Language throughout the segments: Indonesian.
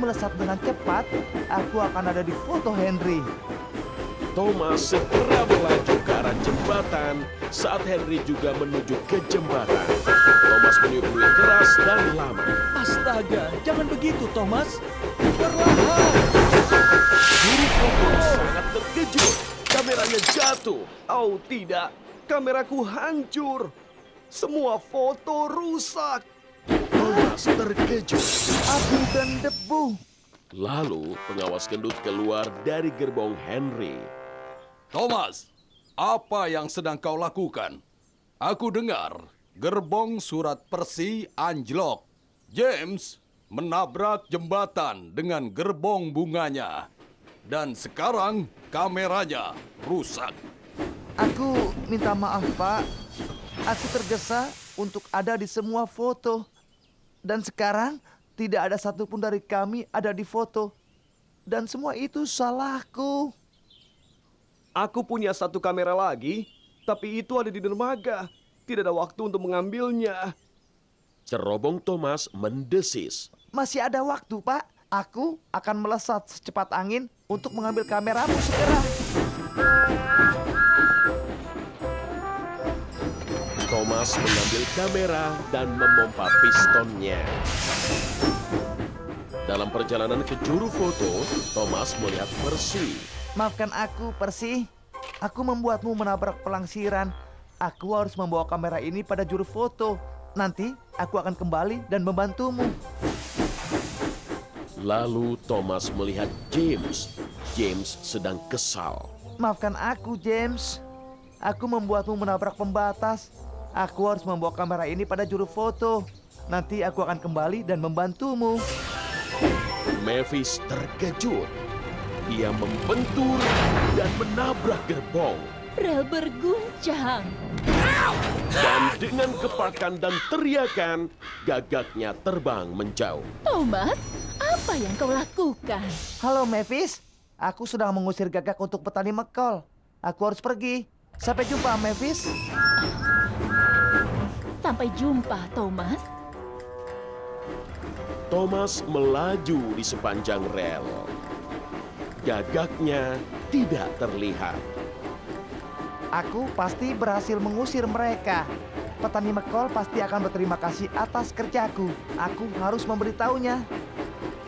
melesat dengan cepat, aku akan ada di foto Henry. Thomas segera melaju ke arah jembatan saat Henry juga menuju ke jembatan. Thomas meniup keras dan lama. Astaga, jangan begitu, Thomas. Perlahan. Juru foto sangat terkejut. Kameranya jatuh. Oh tidak, kameraku hancur. Semua foto rusak. Thomas terkejut. Abu dan debu. Lalu pengawas gendut keluar dari gerbong Henry. Thomas, apa yang sedang kau lakukan? Aku dengar gerbong surat Persi anjlok. James menabrak jembatan dengan gerbong bunganya. Dan sekarang kameranya rusak. Aku minta maaf, Pak. Aku tergesa untuk ada di semua foto. Dan sekarang tidak ada satupun dari kami ada di foto. Dan semua itu salahku. Aku punya satu kamera lagi, tapi itu ada di dermaga. Tidak ada waktu untuk mengambilnya. Cerobong Thomas mendesis. Masih ada waktu, Pak. Aku akan melesat secepat angin untuk mengambil kameramu segera. Thomas mengambil kamera dan memompa pistonnya. Dalam perjalanan ke juru foto, Thomas melihat Percy. Maafkan aku, Percy. Aku membuatmu menabrak pelangsiran. Aku harus membawa kamera ini pada juru foto. Nanti aku akan kembali dan membantumu. Lalu Thomas melihat James. James sedang kesal. Maafkan aku, James. Aku membuatmu menabrak pembatas. Aku harus membawa kamera ini pada juru foto. Nanti aku akan kembali dan membantumu. Mavis terkejut. Dia membentur dan menabrak gerbong. Rel berguncang. Dan dengan kepakan dan teriakan, gagaknya terbang menjauh. Thomas, apa yang kau lakukan? Halo, Mavis. Aku sedang mengusir gagak untuk petani McCall. Aku harus pergi. Sampai jumpa, Mavis. Sampai jumpa, Thomas. Thomas melaju di sepanjang rel. Gagaknya tidak terlihat. Aku pasti berhasil mengusir mereka. Petani McCall pasti akan berterima kasih atas kerjaku. Aku harus memberitahunya.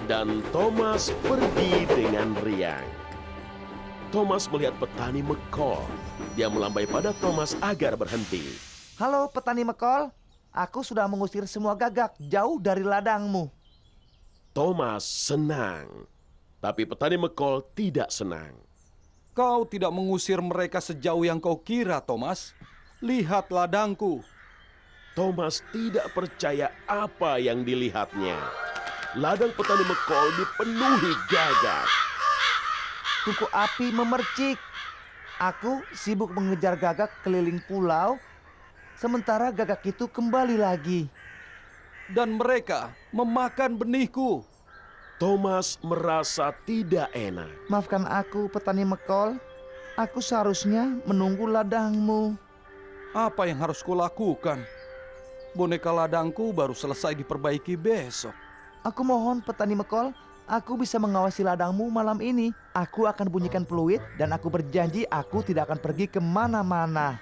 Dan Thomas pergi dengan riang. Thomas melihat petani McCall. Dia melambai pada Thomas agar berhenti. Halo, petani McCall. Aku sudah mengusir semua gagak jauh dari ladangmu. Thomas senang. Tapi petani McCall tidak senang. Kau tidak mengusir mereka sejauh yang kau kira, Thomas. Lihat ladangku. Thomas tidak percaya apa yang dilihatnya. Ladang petani McCall dipenuhi gagak. Tungku api memercik. Aku sibuk mengejar gagak keliling pulau, sementara gagak itu kembali lagi. Dan mereka memakan benihku. Thomas merasa tidak enak. Maafkan aku, petani McCall. Aku seharusnya menunggu ladangmu. Apa yang harus kulakukan? Boneka ladangku baru selesai diperbaiki besok. Aku mohon, petani McCall, aku bisa mengawasi ladangmu malam ini. Aku akan bunyikan peluit dan aku berjanji aku tidak akan pergi kemana-mana.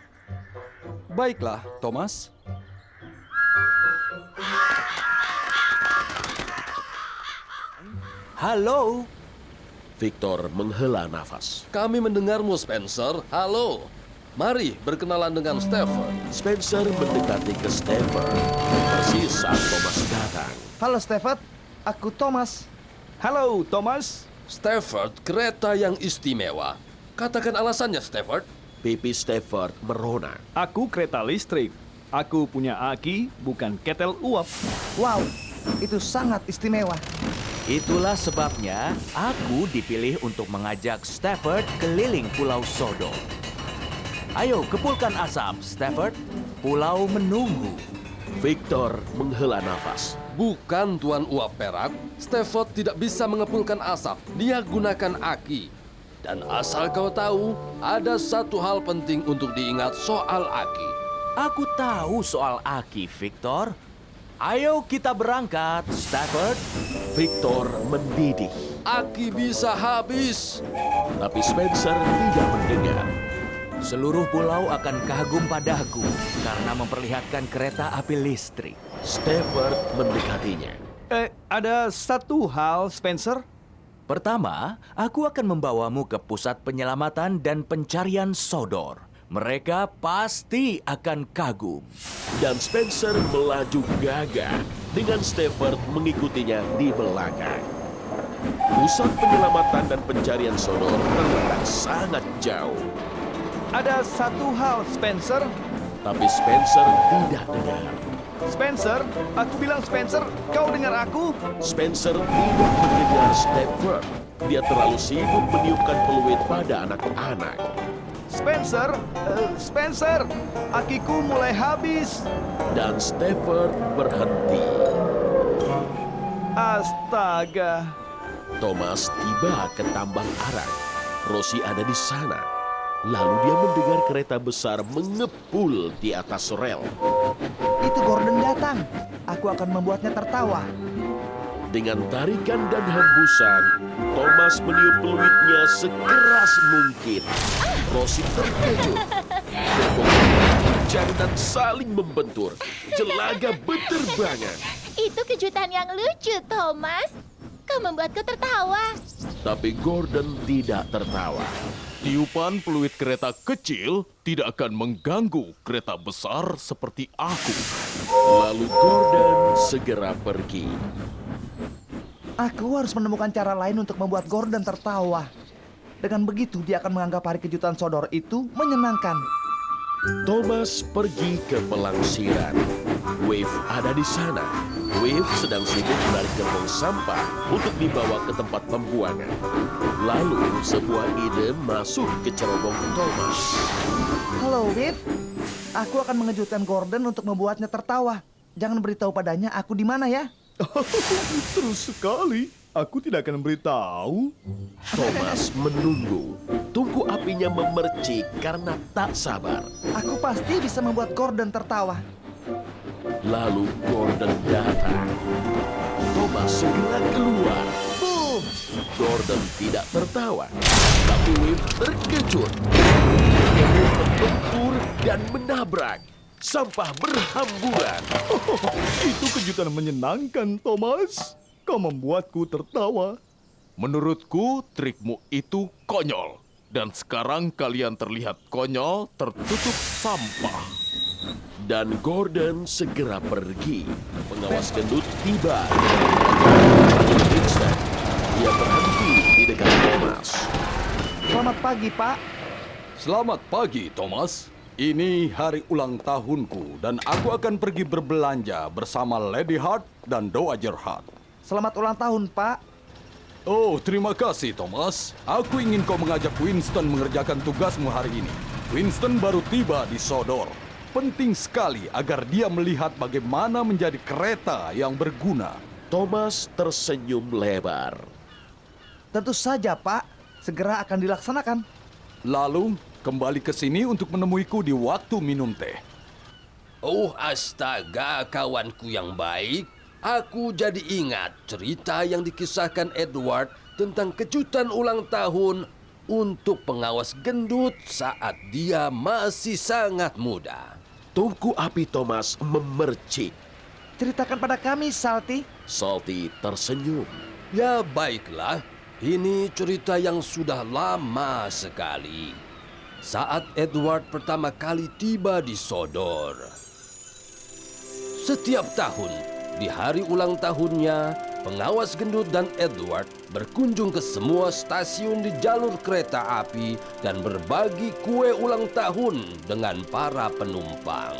Baiklah, Thomas. Halo, Victor menghela nafas. Kami mendengarmu, Spencer. Halo. Mari berkenalan dengan Stephen. Spencer mendekati ke Stephen persis saat Thomas datang. Halo, Stephen. Aku Thomas. Halo, Thomas. Stafford, kereta yang istimewa. Katakan alasannya, Stafford. Pipi Stephen merona. Aku kereta listrik. Aku punya aki, bukan ketel uap. Wow, itu sangat istimewa. itulah sebabnya aku dipilih untuk mengajak Stafford keliling Pulau Sodom. Ayo, kepulkan asap, Stafford. Pulau menunggu. Victor menghela nafas. Bukan Tuan Uap Perak, Stafford tidak bisa mengepulkan asap. Dia gunakan aki. Dan asal kau tahu, ada satu hal penting untuk diingat soal aki. Aku tahu soal aki, Victor. Ayo kita berangkat, Stafford. Victor mendidih, Aki bisa habis. tapi Spencer tidak mendengar. Seluruh pulau akan kagum padaku karena memperlihatkan kereta api listrik. Stafford mendekatinya. Ada satu hal, Spencer. Pertama, aku akan membawamu ke pusat penyelamatan dan pencarian Sodor. Mereka pasti akan kagum. Dan Spencer melaju gagah dengan Stafford mengikutinya di belakang. Pusat penyelamatan dan pencarian Sodor terletak sangat jauh. Ada satu hal, Spencer. Tapi Spencer tidak dengar. Spencer, aku bilang Spencer, kau dengar aku? Spencer tidak mendengar Stafford. Dia terlalu sibuk meniupkan peluit pada anak-anak. Spencer, akiku mulai habis. Dan Stafford berhenti. Astaga. Thomas tiba ke tambang arang. Rosie ada di sana. Lalu dia mendengar kereta besar mengepul di atas rel. Itu Gordon datang. Aku akan membuatnya tertawa. Dengan tarikan dan hembusan, Thomas meniup peluitnya sekeras mungkin. Rosie terkejut. Gerbong terjang dan saling membentur. Jelaga berterbangan. Itu kejutan yang lucu, Thomas. Kau membuatku tertawa. Tapi Gordon tidak tertawa. Tiupan peluit kereta kecil tidak akan mengganggu kereta besar seperti aku. Lalu Gordon segera pergi. Aku harus menemukan cara lain untuk membuat Gordon tertawa. Dengan begitu dia akan menganggap hari kejutan Sodor itu menyenangkan. Thomas pergi ke pelangsiran. Wave ada di sana. Wave sedang sibuk menarik gerbong sampah untuk dibawa ke tempat pembuangan. Lalu sebuah ide masuk ke cerobong Thomas. Halo, Wave. Aku akan mengejutkan Gordon untuk membuatnya tertawa. Jangan beritahu padanya aku di mana ya. Terus sekali. Aku tidak akan beritahu. Thomas menunggu. Tungku apinya memercik karena tak sabar. Aku pasti bisa membuat Gordon tertawa. Lalu Gordon datang. Thomas segera keluar. Boom! Gordon tidak tertawa, tapi Wave terkejut. Dia membentur dan menabrak. Sampah berhamburan. Itu kejutan menyenangkan, Thomas. Kau membuatku tertawa. Menurutku, trikmu itu konyol. Dan sekarang kalian terlihat konyol tertutup sampah. Dan Gordon segera pergi. Pengawas gendut tiba. Instant, dia berhenti di dekat Thomas. Selamat pagi, Pak. Selamat pagi, Thomas. Ini hari ulang tahunku dan aku akan pergi berbelanja bersama Lady Hart dan Dowager Hart. Selamat ulang tahun, Pak. Oh, terima kasih, Thomas. Aku ingin kau mengajak Winston mengerjakan tugasmu hari ini. Winston baru tiba di Sodor. Penting sekali agar dia melihat bagaimana menjadi kereta yang berguna. Thomas tersenyum lebar. Tentu saja, Pak. Segera akan dilaksanakan. Lalu, kembali ke sini untuk menemuiku di waktu minum teh. Oh astaga, kawanku yang baik. Aku jadi ingat cerita yang dikisahkan Edward tentang kejutan ulang tahun untuk pengawas gendut saat dia masih sangat muda. Tungku api Thomas memercik. Ceritakan pada kami, Salty. Salty tersenyum. Ya baiklah, ini cerita yang sudah lama sekali. Saat Edward pertama kali tiba di Sodor. Setiap tahun, di hari ulang tahunnya, pengawas gendut dan Edward berkunjung ke semua stasiun di jalur kereta api dan berbagi kue ulang tahun dengan para penumpang.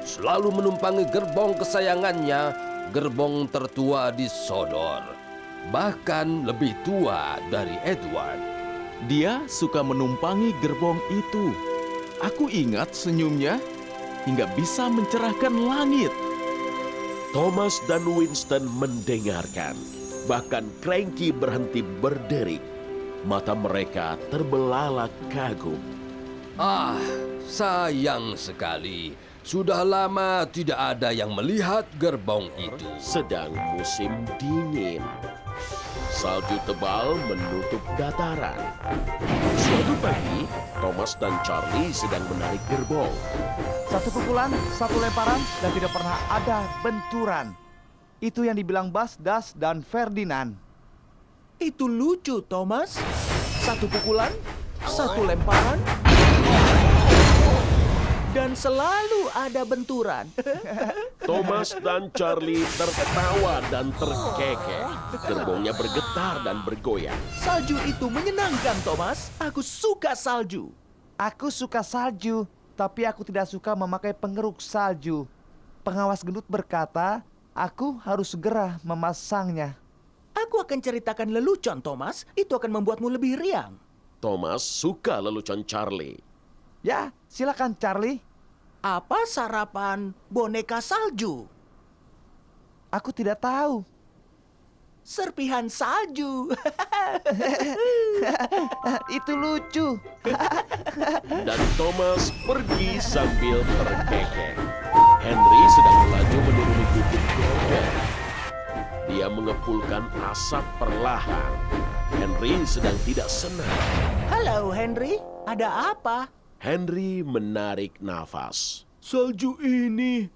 Selalu menumpangi gerbong kesayangannya, gerbong tertua di Sodor. Bahkan lebih tua dari Edward. Dia suka menumpangi gerbong itu. Aku ingat senyumnya hingga bisa mencerahkan langit. Thomas dan Winston mendengarkan. Bahkan Cranky berhenti berderik. Mata mereka terbelalak kagum. Ah, sayang sekali. Sudah lama tidak ada yang melihat gerbong itu. Sedang musim dingin. Salju tebal menutup dataran. Suatu pagi, Thomas dan Charlie sedang menarik gerbong. Satu pukulan, satu lemparan, dan tidak pernah ada benturan. Itu yang dibilang Bas, Das, dan Ferdinand. Itu lucu, Thomas. Satu pukulan, satu lemparan, dan selalu ada benturan. Thomas dan Charlie tertawa dan terkekeh. Gerbongnya bergetar dan bergoyang. Salju itu menyenangkan, Thomas. Aku suka salju. Aku suka salju, tapi aku tidak suka memakai pengeruk salju. Pengawas gendut berkata, aku harus segera memasangnya. Aku akan ceritakan lelucon, Thomas. Itu akan membuatmu lebih riang. Thomas suka lelucon Charlie. Ya, silakan Charlie. Apa sarapan boneka salju? Aku tidak tahu. Serpihan salju. Itu lucu. Dan Thomas pergi sambil terkekeh. Henry sedang melaju menuruni bukit Grover. Dia mengepulkan asap perlahan. Henry sedang tidak senang. Halo, Henry. Ada apa? Henry menarik nafas. Salju ini.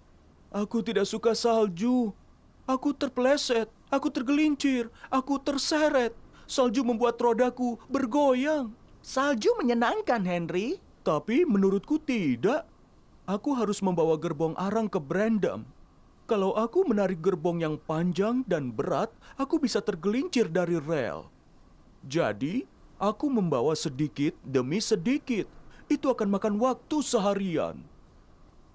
Aku tidak suka salju. Aku terpeleset. Aku tergelincir. Aku terseret. Salju membuat rodaku bergoyang. Salju menyenangkan, Henry. Tapi menurutku tidak. Aku harus membawa gerbong arang ke Brandon. Kalau aku menarik gerbong yang panjang dan berat, aku bisa tergelincir dari rel. Jadi, aku membawa sedikit demi sedikit. Itu akan makan waktu seharian.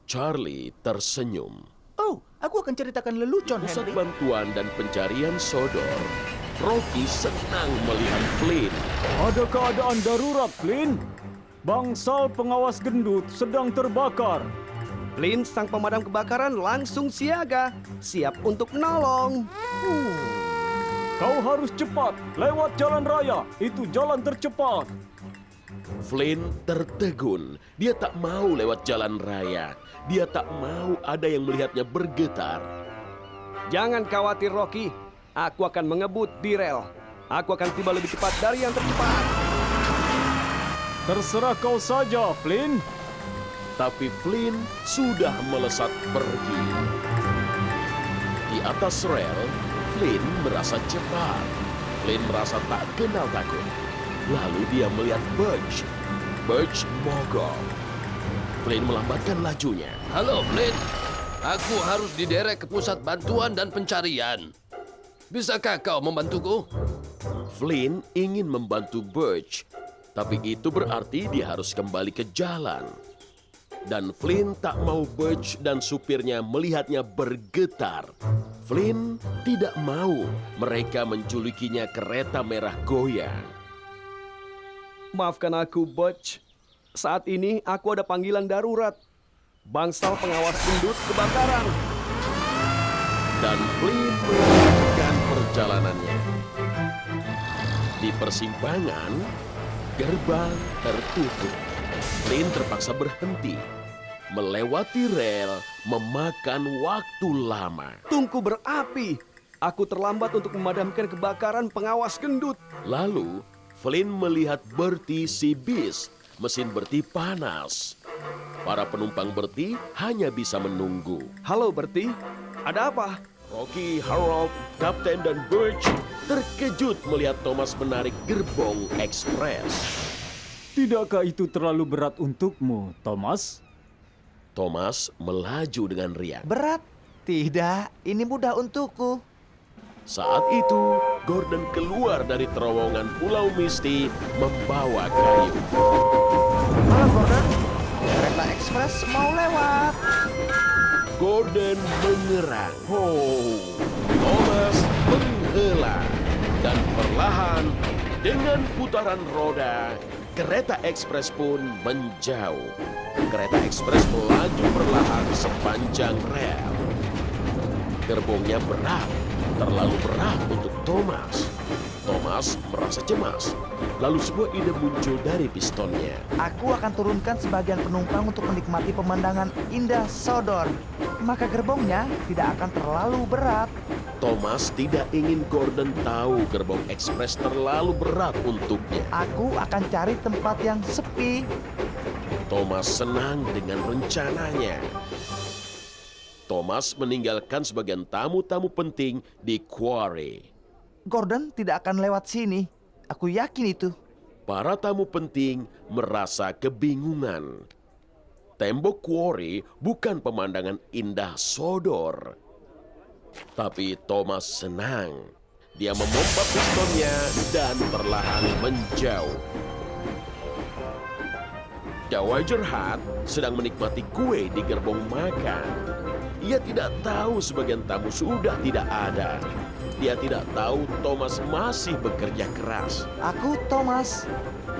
Charlie tersenyum. Oh, aku akan ceritakan lelucon, Pusat Henry. bantuan dan pencarian Sodor. Rocky senang melihat Flynn. Ada keadaan darurat, Flynn. Bangsal pengawas gendut sedang terbakar. Flynn, sang pemadam kebakaran, langsung siaga, siap untuk menolong. Kau harus cepat, lewat jalan raya. Itu jalan tercepat. Flynn tertegun. Dia tak mau lewat jalan raya. Dia tak mau ada yang melihatnya bergetar. Jangan khawatir, Rocky. Aku akan mengebut di rel. Aku akan tiba lebih cepat dari yang tercepat. Terserah kau saja, Flynn. Tapi Flynn sudah melesat pergi. Di atas rel, Flynn merasa cepat. Flynn merasa tak kenal takut. Lalu dia melihat Birch. Birch mogok. Flynn melambatkan lajunya. Halo, Flynn. Aku harus diderek ke pusat bantuan dan pencarian. Bisakah kau membantuku? Flynn ingin membantu Birch, tapi itu berarti dia harus kembali ke jalan. Dan Flynn tak mau Birch dan supirnya melihatnya bergetar. Flynn tidak mau mereka menculikinya kereta merah goyang. Maafkan aku, Butch. Saat ini aku ada panggilan darurat. Bangsal pengawas gendut kebakaran. Dan Flynn melanjutkan perjalanannya. Di persimpangan, gerbang tertutup. Flynn terpaksa berhenti. Melewati rel memakan waktu lama. Tungku berapi. Aku terlambat untuk memadamkan kebakaran pengawas gendut. Lalu, Flynn melihat Bertie si bis. Mesin Bertie panas. Para penumpang Bertie hanya bisa menunggu. Halo, Bertie. Ada apa? Rocky, Harold, Kapten, dan Birch terkejut melihat Thomas menarik gerbong ekspres. Tidakkah itu terlalu berat untukmu, Thomas? Thomas melaju dengan riang. Berat? Tidak, ini mudah untukku. Saat itu, Gordon keluar dari terowongan Pulau Misty membawa kayu. Halo Gordon, kereta ekspres mau lewat. Gordon menyerang. Thomas menghela. Dan perlahan, dengan putaran roda, kereta ekspres pun menjauh. Kereta ekspres melaju perlahan sepanjang rel. Gerbongnya berat, terlalu berat untuk Thomas. Thomas merasa cemas. Lalu sebuah ide muncul dari pistonnya. Aku akan turunkan sebagian penumpang untuk menikmati pemandangan indah Sodor. Maka gerbongnya tidak akan terlalu berat. Thomas tidak ingin Gordon tahu gerbong ekspres terlalu berat untuknya. Aku akan cari tempat yang sepi. Thomas senang dengan rencananya. Thomas meninggalkan sebagian tamu-tamu penting di quarry. Gordon tidak akan lewat sini. Aku yakin itu. Para tamu penting merasa kebingungan. Tembok quarry bukan pemandangan indah Sodor. Tapi Thomas senang. Dia memompa pistonnya dan perlahan menjauh. Dowager Hat sedang menikmati kue di gerbong makan. Ia tidak tahu sebagian tamu sudah tidak ada. Dia tidak tahu Thomas masih bekerja keras. Aku Thomas.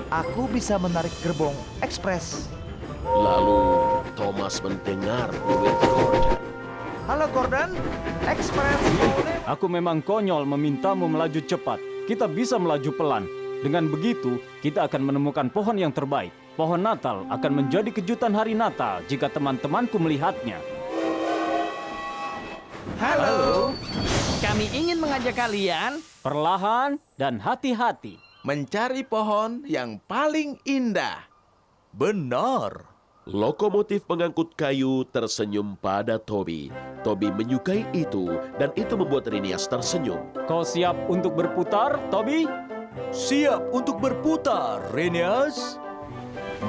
Aku bisa menarik gerbong ekspres. Lalu Thomas mendengar peluit Gordon. Halo Gordon, ekspres. Aku memang konyol memintamu melaju cepat. Kita bisa melaju pelan. Dengan begitu, kita akan menemukan pohon yang terbaik. Pohon Natal akan menjadi kejutan hari Natal jika teman-temanku melihatnya. Halo, kami ingin mengajak kalian Perlahan dan hati-hati. Mencari pohon yang paling indah. Benar. Lokomotif pengangkut kayu tersenyum pada Toby. Toby menyukai itu dan itu membuat Rhinias tersenyum. Kau siap untuk berputar, Toby? Siap untuk berputar, Rhinias.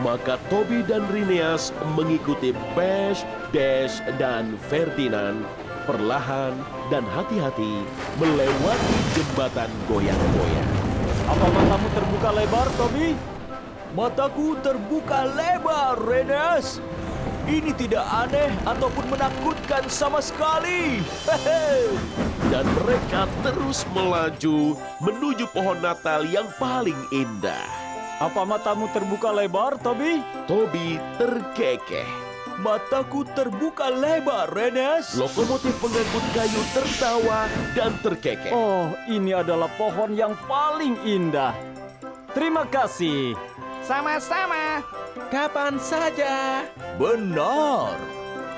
Maka Toby dan Rhinias mengikuti Bash, Dash, dan Ferdinand perlahan dan hati-hati melewati jembatan goyang-goyang. Apa matamu terbuka lebar, Toby? Mataku terbuka lebar, Rhinias. Ini tidak aneh ataupun menakutkan sama sekali. Hehe. Dan mereka terus melaju menuju pohon Natal yang paling indah. Apa matamu terbuka lebar, Toby? Toby terkekeh. Mataku terbuka lebar, Rhinias. Lokomotif pengangkut kayu tertawa dan terkekeh. Oh, ini adalah pohon yang paling indah. Terima kasih. sama-sama. Kapan saja. Benar.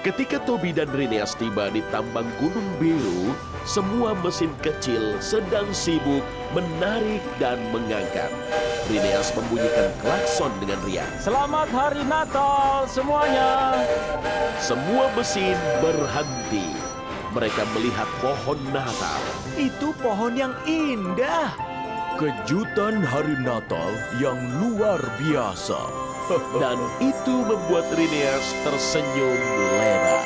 Ketika Toby dan Rhinias tiba di tambang Gunung Biru, semua mesin kecil sedang sibuk menarik dan mengangkat. Rhinias membunyikan klakson dengan riang. Selamat Hari Natal semuanya. Semua mesin berhenti. Mereka melihat pohon Natal. Itu pohon yang indah. Kejutan hari Natal yang luar biasa. Dan itu membuat Rhinias tersenyum lebar.